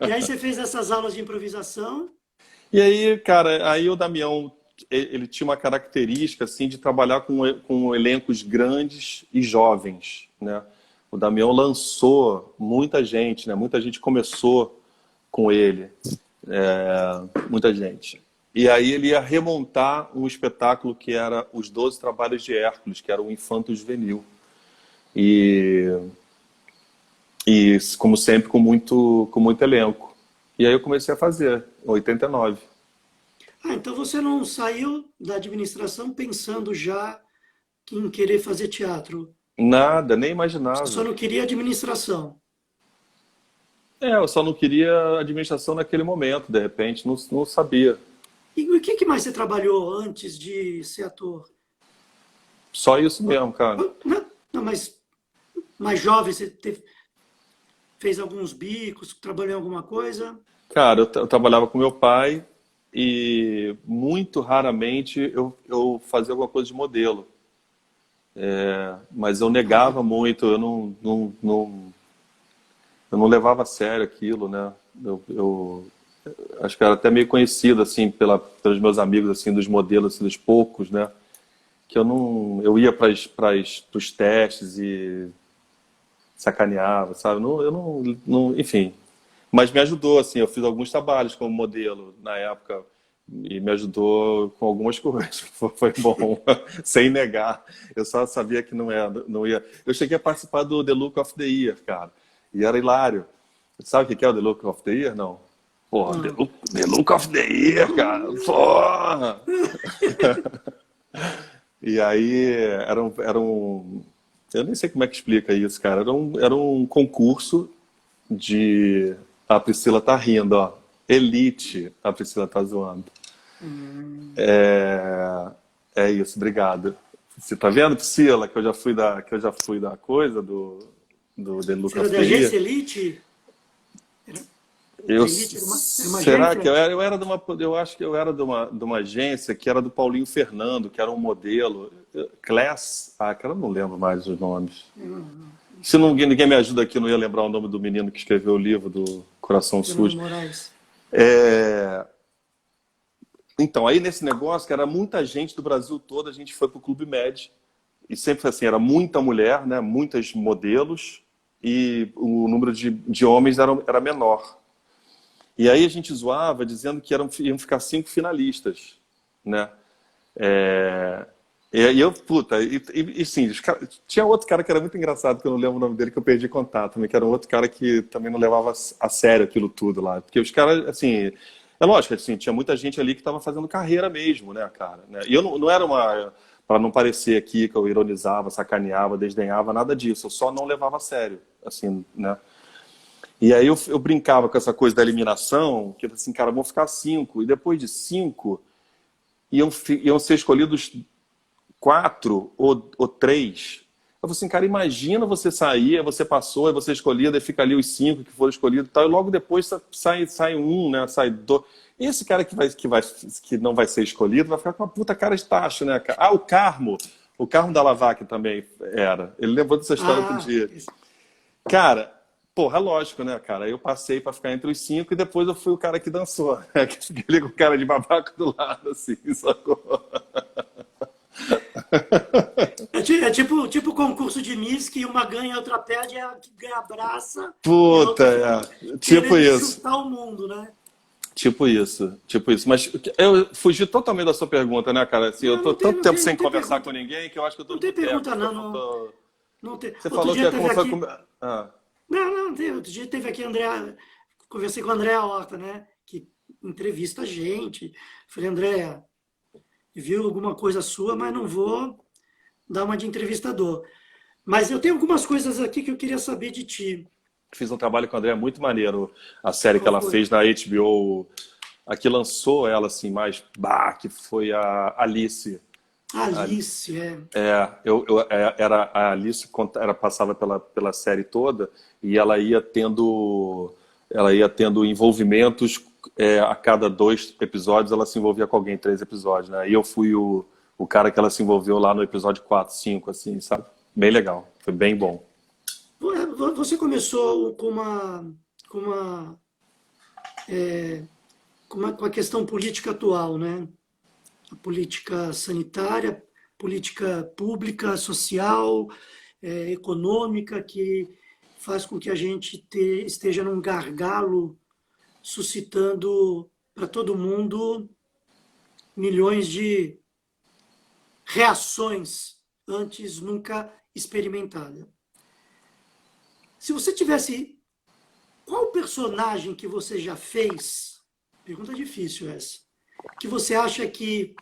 E aí você fez essas aulas de improvisação. E aí, cara, aí o Damião, ele tinha uma característica, assim, de trabalhar com elencos grandes e jovens, né? O Damião lançou muita gente, né? Muita gente começou com ele, muita gente. E aí ele ia remontar um espetáculo que era Os Doze Trabalhos de Hércules, que era um infanto juvenil. E, e como sempre, com muito elenco. E aí eu comecei a fazer, em 89. Ah, então você não saiu da administração pensando já em querer fazer teatro. Nada, nem Você só imaginava. não queria administração. Eu só não queria administração naquele momento, de repente, não sabia. E o que mais você trabalhou antes de ser ator? Só isso mesmo, cara. Não, mas mais jovem, fez alguns bicos, trabalhou em alguma coisa? Cara, eu trabalhava com meu pai e muito raramente eu fazia alguma coisa de modelo. Mas eu negava muito, eu não levava a sério aquilo, né? Eu acho que era até meio conhecido, assim, pelos meus amigos, assim, dos modelos, assim, dos poucos, né? Que eu ia para os testes e sacaneava, sabe? Enfim. Mas me ajudou, assim, eu fiz alguns trabalhos como modelo na época e me ajudou com algumas coisas. Foi bom, sem negar. Eu só sabia que não ia. Eu cheguei a participar do The Look of the Year, cara, e era hilário. Sabe o que é o The Look of the Year? Não. Porra, Não. The Look of the Year, cara. Porra! E aí eu nem sei como é que explica isso, cara. Era um concurso de. A Priscila tá rindo, ó. Elite, a Priscila tá zoando. É, é isso, obrigado. Você tá vendo, Priscila, que eu já fui da coisa do The Look Você era of da the Year? agência Elite? Era, a Eu, Elite era uma será que agência? eu era eu acho que eu era de uma agência que era do Paulinho Fernando, que era um modelo. Class, cara, eu não lembro mais os nomes. Se ninguém me ajuda aqui, eu não ia lembrar o nome do menino que escreveu o livro do Coração Fernando Sujo. Moraes. É, Então, aí nesse negócio, que era muita gente do Brasil todo, a gente foi pro Clube Med. E sempre foi assim, era muita mulher, né? Muitas modelos, e o número de homens era menor. E aí a gente zoava dizendo que iam ficar 5 finalistas, né? É, e eu, puta, e sim, tinha outro cara que era muito engraçado, que eu não lembro o nome dele, que eu perdi contato, também, que era um outro cara que também não levava a sério aquilo tudo lá. Porque os caras, assim, é lógico, assim, tinha muita gente ali que estava fazendo carreira mesmo, né, cara? Né? E eu não era para não parecer aqui que eu ironizava, sacaneava, desdenhava, nada disso. Eu só não levava a sério, assim, né? E aí eu brincava com essa coisa da eliminação, que assim, cara, vão ficar 5. E depois de 5, iam ser escolhidos 4 ou 3. Eu falei assim, cara, imagina você sair, aí você passou, aí você é escolhido, aí fica ali os 5 que foram escolhidos e tal, e logo depois sai um, né? Sai dois. Esse cara que não vai ser escolhido vai ficar com uma puta cara de tacho, né? Ah, o Carmo da Lavac também era. Ele lembrou dessa história outro Ah, dia. Cara, porra, lógico, né, cara? Eu passei pra ficar entre os 5 e depois eu fui o cara que dançou. Que fiquei ali com o cara de babaca do lado, assim, sacou? É tipo concurso de Miss que uma ganha, a outra perde, é a que ganha abraça e a Puta, outra fica é. Tipo querendo isso. chutar o mundo, né? Tipo isso, tipo isso. Mas eu fugi totalmente da sua pergunta, né, cara? Assim, eu Não, tô não tem, tanto não tempo tem, sem não tem conversar com pergunta. ninguém que eu acho que eu tô Não no tem boteco. pergunta, não, não, não tem. Você Outro falou dia que teve começou a aqui. comer. Ah, Não, não, tem. Outro dia teve aqui André. Conversei com a Andréa Horta, né? Que entrevista a gente. Falei, Andréa, viu alguma coisa sua, mas não vou dar uma de entrevistador. Mas eu tenho algumas coisas aqui que eu queria saber de ti. fiz um trabalho com a André muito maneiro. A série que Qual ela foi? fez na HBO, a que lançou ela assim mais, bah, que foi a Alice. Alice, é. Era a Alice era passava pela série toda e ela ia tendo envolvimentos a cada 2 episódios ela se envolvia com alguém 3 episódios, né? E eu fui o cara que ela se envolveu lá no episódio 4 5 assim, sabe? Bem legal, foi bem bom. Você começou com a questão política atual, né? A política sanitária, política pública, social, econômica, que faz com que a gente esteja num gargalo, suscitando para todo mundo milhões de reações antes nunca experimentadas. Se você tivesse. Qual personagem que você já fez? Pergunta difícil essa. Que você acha que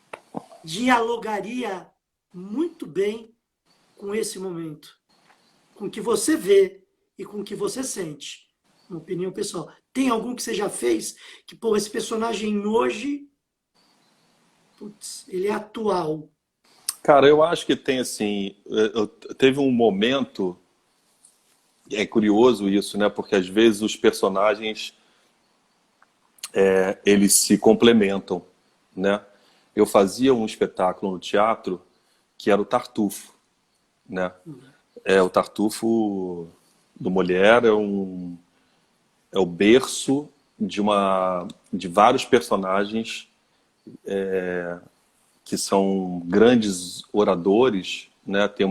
dialogaria muito bem com esse momento? Com o que você vê e com o que você sente? Uma opinião pessoal. Tem algum que você já fez que, pô, esse personagem hoje, putz, ele é atual? Cara, eu acho que tem assim, teve um momento, é curioso isso, né? Porque às vezes os personagens eles se complementam, né? Eu fazia um espetáculo no teatro que era o Tartufo, né? O Tartufo do Molière é o berço de vários personagens que são grandes oradores, né? Tem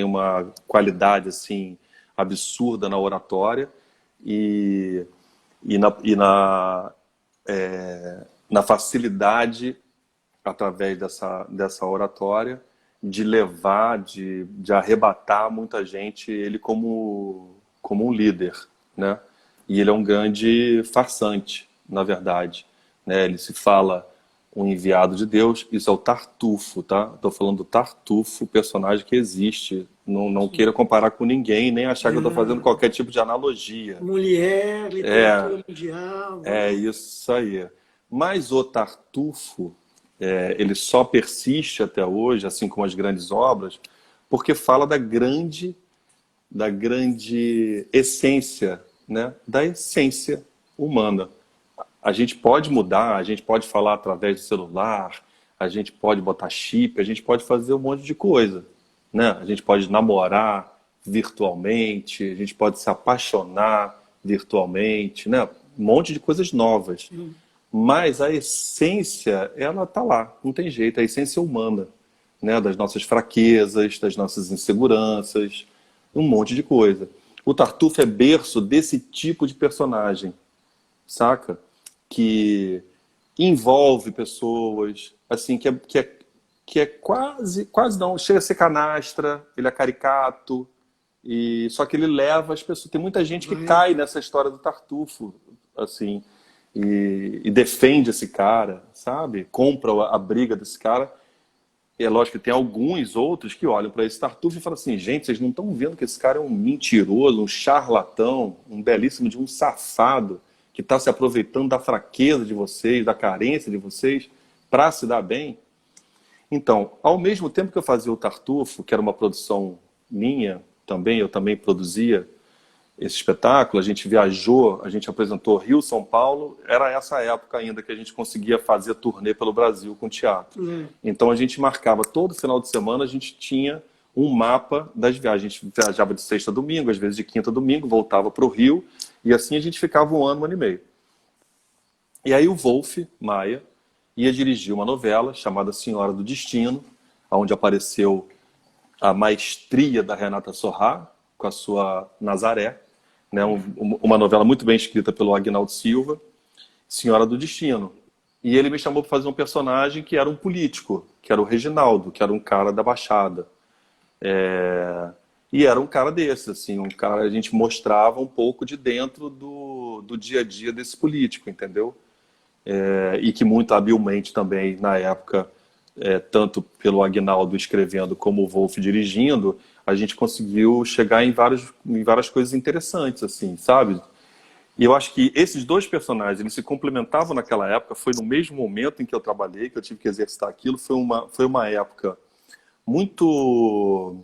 uma qualidade assim absurda na oratória e, e na facilidade através dessa oratória de levar, de arrebatar muita gente, ele como um líder, né? E ele é um grande farsante, na verdade, né? Ele se fala um enviado de Deus, isso é o Tartufo, tá? Estou falando do Tartufo, personagem que existe. Não queira comparar com ninguém, nem achar que eu estou fazendo Ah, qualquer tipo de analogia. mulher, É, literatura mundial. é isso aí. Mas o Tartufo, ele só persiste até hoje, assim como as grandes obras, porque fala da grande essência, né? Da essência humana. A gente pode mudar, a gente pode falar através do celular, a gente pode botar chip, a gente pode fazer um monte de coisa, né? A gente pode namorar virtualmente, a gente pode se apaixonar virtualmente, né? Um monte de coisas novas. Mas a essência, ela tá lá, não tem jeito, a essência humana, né? Das nossas fraquezas, das nossas inseguranças, um monte de coisa. O Tartufo é berço desse tipo de personagem, saca? Que envolve pessoas, assim, que é quase, quase não, chega a ser canastra, ele é caricato, e só que ele leva as pessoas. Tem muita gente que Vai. cai nessa história do Tartufo, assim, e defende esse cara, sabe? Compra a briga desse cara. E é lógico que tem alguns outros que olham para esse Tartufo e falam assim: gente, vocês não estão vendo que esse cara é um mentiroso, um charlatão, um belíssimo de um safado que está se aproveitando da fraqueza de vocês, da carência de vocês, para se dar bem? Então, ao mesmo tempo que eu fazia o Tartufo, que era uma produção minha também, eu também produzia esse espetáculo, a gente viajou, a gente apresentou Rio, São Paulo, era essa época ainda que a gente conseguia fazer turnê pelo Brasil com teatro. É. Então a gente marcava todo final de semana, a gente tinha um mapa das viagens. A gente viajava de sexta a domingo, às vezes de quinta a domingo, voltava para o Rio, e assim a gente ficava um ano e meio. E aí o Wolf Maia ia dirigir uma novela chamada Senhora do Destino, onde apareceu a maestria da Renata Sorrah, com a sua Nazaré, né? Uma novela muito bem escrita pelo Agnaldo Silva, Senhora do Destino. E ele me chamou para fazer um personagem que era um político, que era o Reginaldo, que era um cara da Baixada. E era um cara desse, assim, um cara, a gente mostrava um pouco de dentro do dia a dia desse político, entendeu? E que muito habilmente também, na época, tanto pelo Agnaldo escrevendo como o Wolf dirigindo, a gente conseguiu chegar em várias coisas interessantes, assim, sabe? E eu acho que esses dois personagens, eles se complementavam naquela época, foi no mesmo momento em que eu trabalhei, que eu tive que exercitar aquilo, foi uma época muito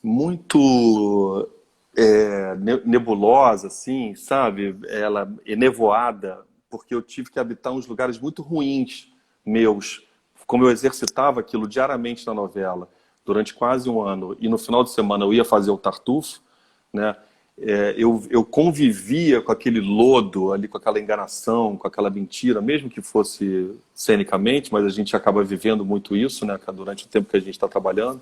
muito nebulosa, assim, sabe? Ela é nevoada, porque eu tive que habitar uns lugares muito ruins meus. Como eu exercitava aquilo diariamente na novela, durante quase um ano, e no final de semana eu ia fazer o Tartufo, né? Eu convivia com aquele lodo ali, com aquela enganação, com aquela mentira, mesmo que fosse cenicamente, mas a gente acaba vivendo muito isso, né, durante o tempo que a gente está trabalhando.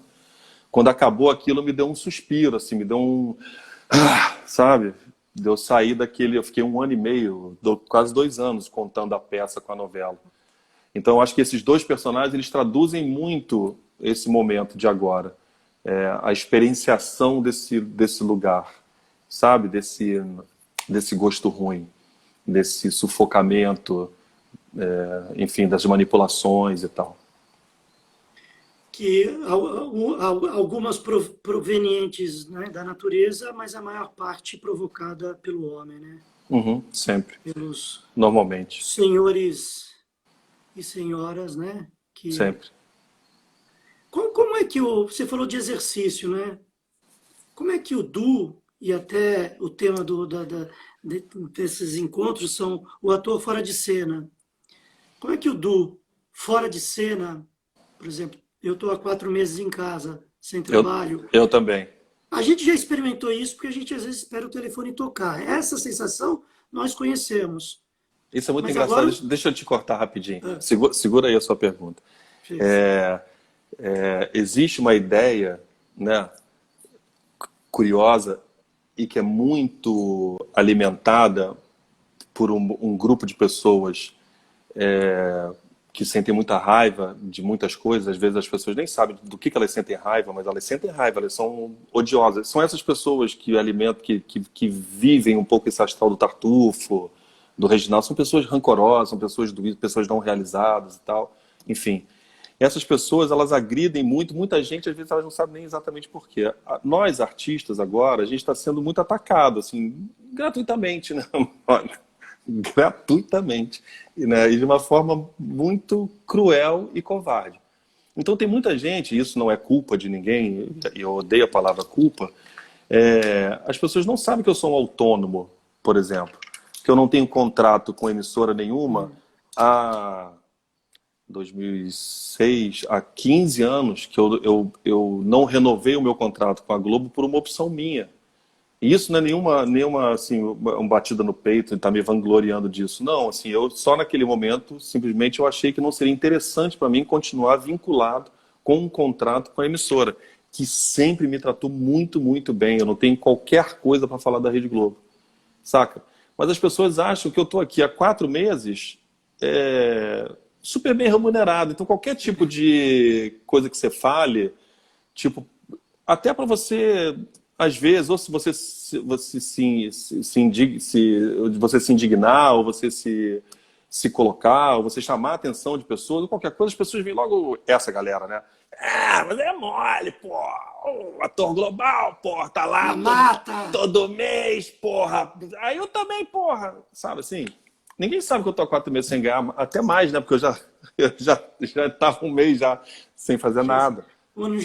Quando acabou aquilo, me deu um suspiro, assim, me deu um... sabe? De eu sair daquele... Eu fiquei 1 ano e meio, quase 2 anos, contando a peça com a novela. Então, eu acho que esses dois personagens, eles traduzem muito esse momento de agora. A experienciação desse lugar, sabe? Desse gosto ruim, desse sufocamento, enfim, das manipulações e tal. Que algumas provenientes, né, da natureza, mas a maior parte provocada pelo homem, né? Sempre. Pelos Normalmente. senhores e senhoras, né? Sempre. Como é que você falou de exercício, né? Como é que o duo e até o tema desses encontros são o ator fora de cena? Como é que o duo fora de cena, por exemplo, eu estou há 4 meses em casa, sem trabalho. Eu também. A gente já experimentou isso porque a gente às vezes espera o telefone tocar. Essa sensação nós conhecemos. Isso é muito Mas engraçado. agora... Deixa eu te cortar rapidinho. Segura aí a sua pergunta. Existe uma ideia, né, curiosa e que é muito alimentada por um grupo de pessoas que sentem muita raiva de muitas coisas. Às vezes as pessoas nem sabem do que elas sentem raiva, mas elas sentem raiva, elas são odiosas. São essas pessoas que alimentam, que vivem um pouco esse astral do Tartufo, do Reginaldo. São pessoas rancorosas, são pessoas doídas, pessoas não realizadas e tal. Enfim, essas pessoas, elas agridem muito, muita gente, às vezes elas não sabem nem exatamente por quê. Nós, artistas, agora, a gente está sendo muito atacado, assim, gratuitamente, né? Gratuitamente, né? E de uma forma muito cruel e covarde. Então tem muita gente, isso não é culpa de ninguém, eu odeio a palavra culpa, as pessoas não sabem que eu sou um autônomo, por exemplo, que eu não tenho contrato com emissora nenhuma há 2006, há 15 anos que eu não renovei o meu contrato com a Globo por uma opção minha. E isso não é nenhuma assim, uma batida no peito e tá me vangloriando disso. Não, assim, eu só naquele momento, simplesmente eu achei que não seria interessante para mim continuar vinculado com um contrato com a emissora, que sempre me tratou muito, muito bem. Eu não tenho qualquer coisa para falar da Rede Globo, saca? Mas as pessoas acham que eu estou aqui há 4 meses super bem remunerado. Então qualquer tipo de coisa que você fale, tipo, até para você... Às vezes, ou se você você se indignar, ou você se colocar, ou você chamar a atenção de pessoas, ou qualquer coisa, as pessoas veem logo essa galera, né? Mas é mole, porra! O ator global, porra, tá lá todo mês, porra! Aí eu também, porra! Sabe assim? Ninguém sabe que eu tô há 4 meses sem ganhar, até mais, né? Porque eu já tava 1 mês já sem fazer nada. O ano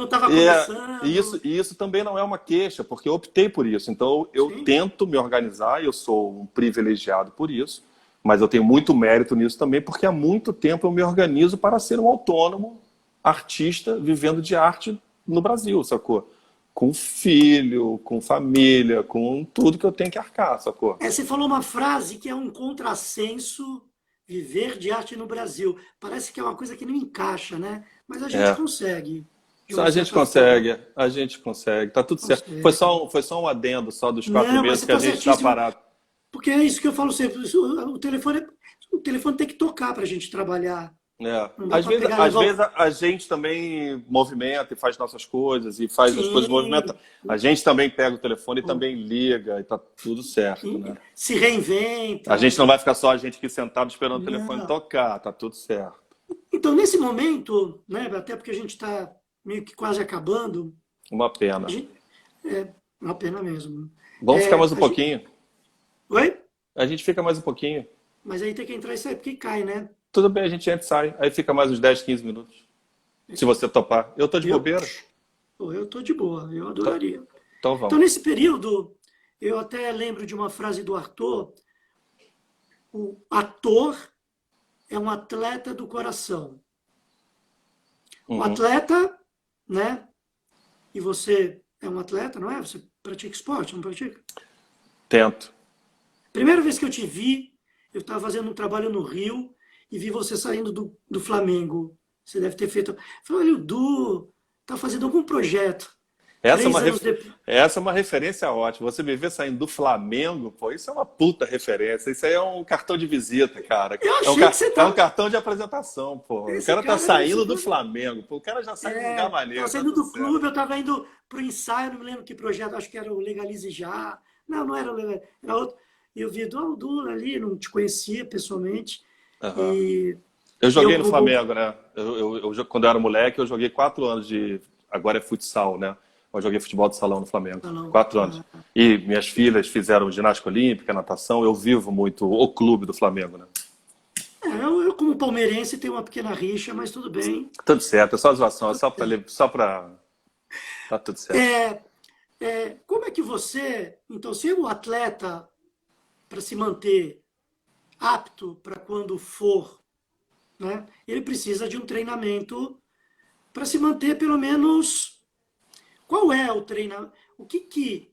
estava começando. E isso também não é uma queixa, porque eu optei por isso. Então, eu tento me organizar, eu sou um privilegiado por isso, mas eu tenho muito mérito nisso também, porque há muito tempo eu me organizo para ser um autônomo artista vivendo de arte no Brasil, sacou? Com filho, com família, com tudo que eu tenho que arcar, sacou? Você falou uma frase que é um contrassenso Viver de arte no Brasil. Parece que é uma coisa que não encaixa, né? Mas a gente É. consegue, de A uma gente certa forma. consegue, a gente consegue, tá tudo certo. Consegue. Foi só um adendo só dos quatro Não, mas meses você que a está gente está certíssimo, parado. porque é isso que eu falo sempre. O telefone tem que tocar para a gente trabalhar. É. Não dá para pegar e Às levar vezes o... a gente também movimenta e faz nossas coisas e faz as coisas movimentar. Sim, A gente também pega o telefone e também liga e tá tudo certo, né? se A reinventa. gente não vai ficar só a gente aqui sentado esperando o telefone Não. tocar, tá tudo certo. Então, nesse momento, né, até porque a gente está meio que quase acabando, Uma a pena. gente, é uma pena mesmo. Vamos ficar mais um A gente, pouquinho? oi? A gente fica mais um pouquinho. Mas aí tem que entrar e sair, porque cai, né? Tudo bem, a gente entra e sai. Aí fica mais uns 10, 15 minutos. Se você topar. Eu tô de Eu, bobeira. pô, eu tô de boa, eu Então, adoraria. então Então, vamos. nesse período, eu até lembro de uma frase do Arthur: o ator é um atleta do coração. O Uhum. atleta, né? E você é um atleta, não é? Você pratica esporte, não pratica? Tento. Primeira vez que eu te vi, eu estava fazendo um trabalho no Rio e vi você saindo do Flamengo. Você deve ter feito. Eu falei, olha, o Du está fazendo algum projeto. Essa é 3 anos depois. essa é uma referência ótima. Você me ver saindo do Flamengo, pô, isso é uma puta referência. Isso aí é um cartão de visita, cara. Eu achei que você É um estava. cartão de apresentação, pô. O Esse cara tá cara deve ser. saindo do Flamengo, pô. O cara já sai num lugar Estava maneiro, tá saindo tudo do certo. clube, eu estava indo para o ensaio, não me lembro que projeto, acho que era o Legalize Já. Não, não era o Legalize, era outro. E eu vi o Du ali, não te conhecia pessoalmente. Aham. E, Eu e joguei no Flamengo, né? Quando eu era moleque, eu joguei 4 anos de. Agora é futsal, né? Eu joguei futebol de salão no Flamengo. não, 4 anos. E minhas filhas fizeram ginástica olímpica, natação. Eu vivo muito o clube do Flamengo, né? eu, como palmeirense, tenho uma pequena rixa, mas tudo bem. Tudo certo, é só zoação, é só pra. Tá tudo certo. Como é que você, então, se o atleta, para se manter apto para quando for, né, ele precisa de um treinamento para se manter pelo menos. Qual é o treinamento? O que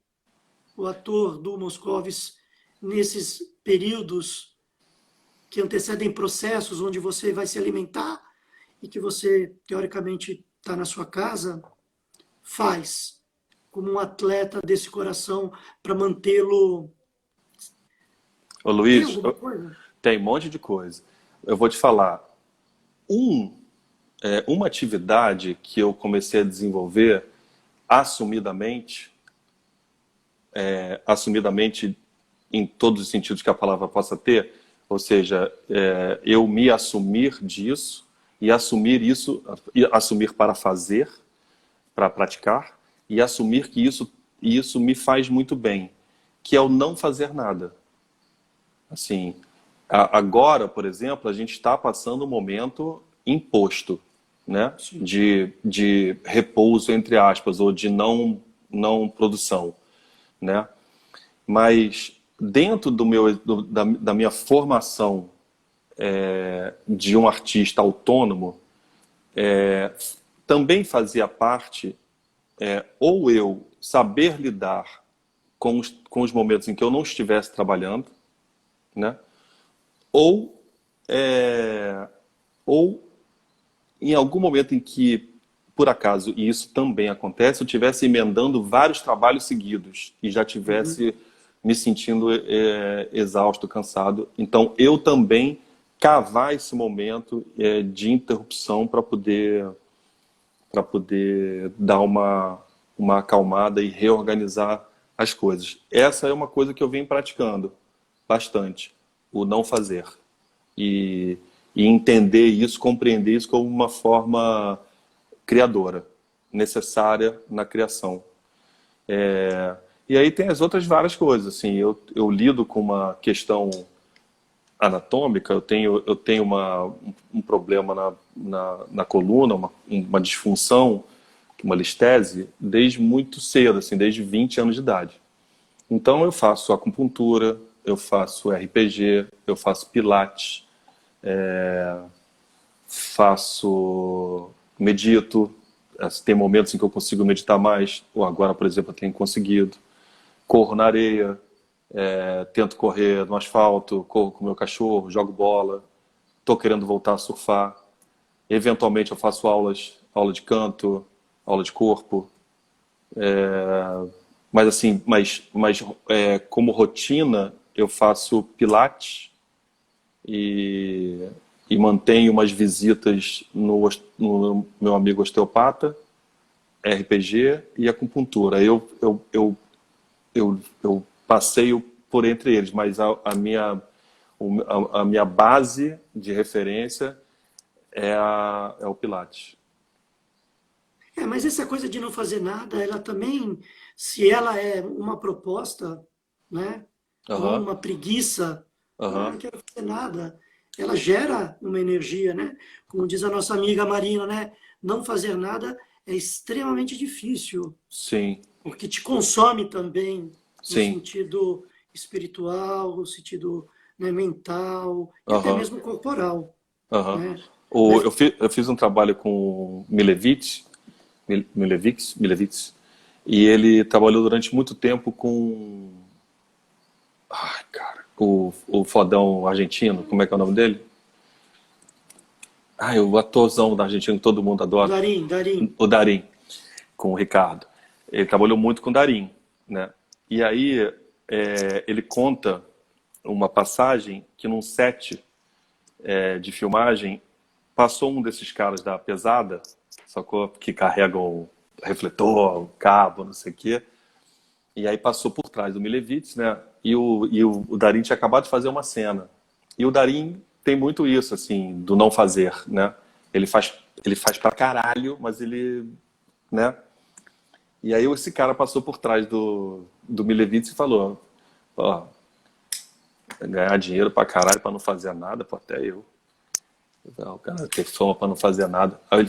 o ator do Moscovis, nesses períodos que antecedem processos onde você vai se alimentar e que você, teoricamente, está na sua casa, faz como um atleta desse coração para mantê-lo. Ô Tem Luiz, alguma coisa? tem um monte de coisa. Eu vou te falar. Um, uma atividade que eu comecei a desenvolver assumidamente, assumidamente em todos os sentidos que a palavra possa ter, ou seja, eu me assumir disso e assumir isso, e assumir para fazer, para praticar, e assumir que isso me faz muito bem, que é o não fazer nada. Assim, agora, por exemplo, a gente está passando um momento imposto, né, Sim. de repouso, entre aspas, ou de não produção, né? Mas dentro da minha formação de um artista autônomo, também fazia parte ou eu saber lidar com os momentos em que eu não estivesse trabalhando, né? Ou, ou em algum momento em que, por acaso, e isso também acontece, eu estivesse emendando vários trabalhos seguidos e já Uhum. estivesse me sentindo exausto, cansado. Então, eu também cavar esse momento de interrupção para poder dar uma acalmada e reorganizar as coisas. Essa é uma coisa que eu venho praticando bastante, o não fazer. E, e entender isso, compreender isso como uma forma criadora, necessária na criação. E aí tem as outras várias coisas. Assim, eu lido com uma questão anatômica, eu tenho um problema na coluna, uma disfunção, uma listese, desde muito cedo, assim, desde 20 anos de idade. Então eu faço acupuntura, eu faço RPG, eu faço pilates, medito. Tem momentos em que eu consigo meditar mais, ou agora, por exemplo, eu tenho conseguido. Corro na areia, tento correr no asfalto, corro com o meu cachorro, jogo bola. tô querendo voltar a surfar. Eventualmente eu faço aula de canto, aula de corpo. Mas assim, como rotina, eu faço pilates e, e mantenho umas visitas no meu amigo osteopata, RPG e acupuntura. Eu passeio por entre eles, mas a minha base de referência é o Pilates. Mas essa coisa de não fazer nada, ela também, se ela é uma proposta, né, ou Aham, uma preguiça, aham, não quero fazer nada, ela gera uma energia, né? Como diz a nossa amiga Marina, né? Não fazer nada é extremamente difícil, sim, porque te consome também no sim, sentido espiritual, no sentido, né, mental e até aham, mesmo corporal, aham. né? Mas Eu fiz um trabalho com o Milevich, e ele trabalhou durante muito tempo com, ai, cara, o fodão argentino, como é que é o nome dele? Ai, o atorzão da Argentina que todo mundo adora, Darim, o Darim, com o Ricardo. Ele trabalhou muito com o Darim, né? E aí ele conta uma passagem que num set de filmagem passou um desses caras da pesada, sacou? Que carregam o refletor, o cabo, não sei o quê. E aí passou por trás do Milevich, né? O Darim tinha acabado de fazer uma cena. E o Darim tem muito isso, assim, do não fazer, né? Ele faz pra caralho, mas ele, né? E aí esse cara passou por trás do Milevich e falou, ó, ganhar dinheiro pra caralho pra não fazer nada, pô, até eu. O cara ter fama pra não fazer nada. Aí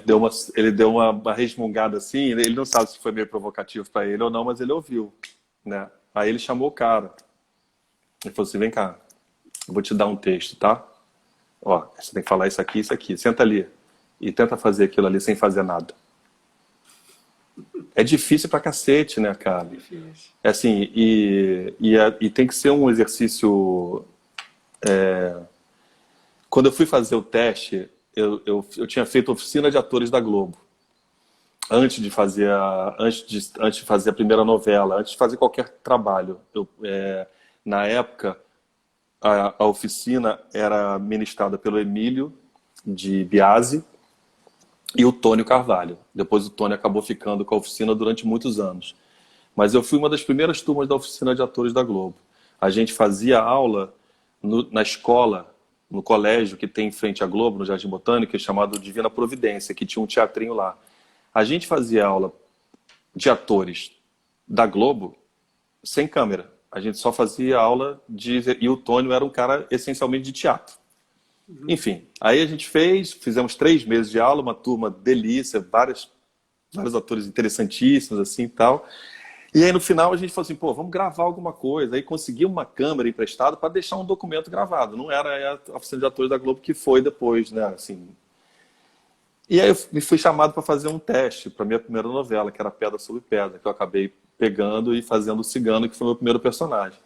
ele deu uma resmungada assim, ele não sabe se foi meio provocativo pra ele ou não, mas ele ouviu, né? Aí ele chamou o cara. Ele falou assim, vem cá, eu vou te dar um texto, tá? Ó, você tem que falar isso aqui, isso aqui. Senta ali e tenta fazer aquilo ali sem fazer nada. É difícil pra cacete, né, cara? difícil. É assim, e tem que ser um exercício. Quando eu fui fazer o teste, eu tinha feito oficina de atores da Globo. Antes de fazer a primeira novela, antes de fazer qualquer trabalho. Na época, a oficina era ministrada pelo Emílio de Biasi e o Tônio Carvalho. Depois o Tônio acabou ficando com a oficina durante muitos anos. Mas eu fui uma das primeiras turmas da oficina de atores da Globo. A gente fazia aula na escola, no colégio que tem em frente à Globo, no Jardim Botânico, chamado Divina Providência, que tinha um teatrinho lá. A gente fazia aula de atores da Globo sem câmera. A gente só fazia aula de... E o Tônio era um cara essencialmente de teatro. Enfim, aí a gente fizemos 3 meses de aula, uma turma delícia, vários atores interessantíssimos, assim e tal. E aí no final a gente falou assim, pô, vamos gravar alguma coisa. Aí conseguimos uma câmera emprestada para deixar um documento gravado. Não era a oficina de atores da Globo que foi depois, né? Assim. E aí eu me fui chamado para fazer um teste para minha primeira novela, que era Pedra sobre Pedra, que eu acabei pegando e fazendo o Cigano, que foi o meu primeiro personagem.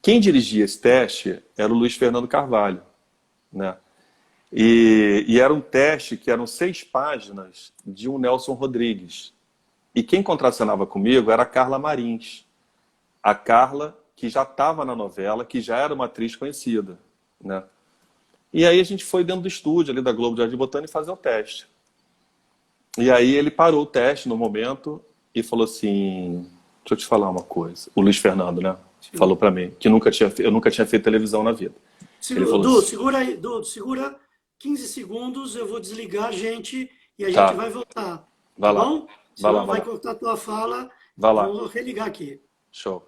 Quem dirigia esse teste era o Luiz Fernando Carvalho, né? E era um teste que eram 6 páginas de um Nelson Rodrigues. E quem contracenava comigo era a Carla Marins. A Carla, que já estava na novela, que já era uma atriz conhecida, né? E aí a gente foi dentro do estúdio ali da Globo de Jardim Botânico fazer o teste. E aí ele parou o teste no momento e falou assim, deixa eu te falar uma coisa. O Luiz Fernando, né? Sim. Falou pra mim que eu nunca tinha feito televisão na vida. Ele falou Du, assim, segura aí, Du, segura 15 segundos, eu vou desligar a gente e a gente tá, vai voltar, tá vai lá, bom? vai lá, Senão vai vai lá, cortar a tua fala, vai lá, vamos religar aqui. show.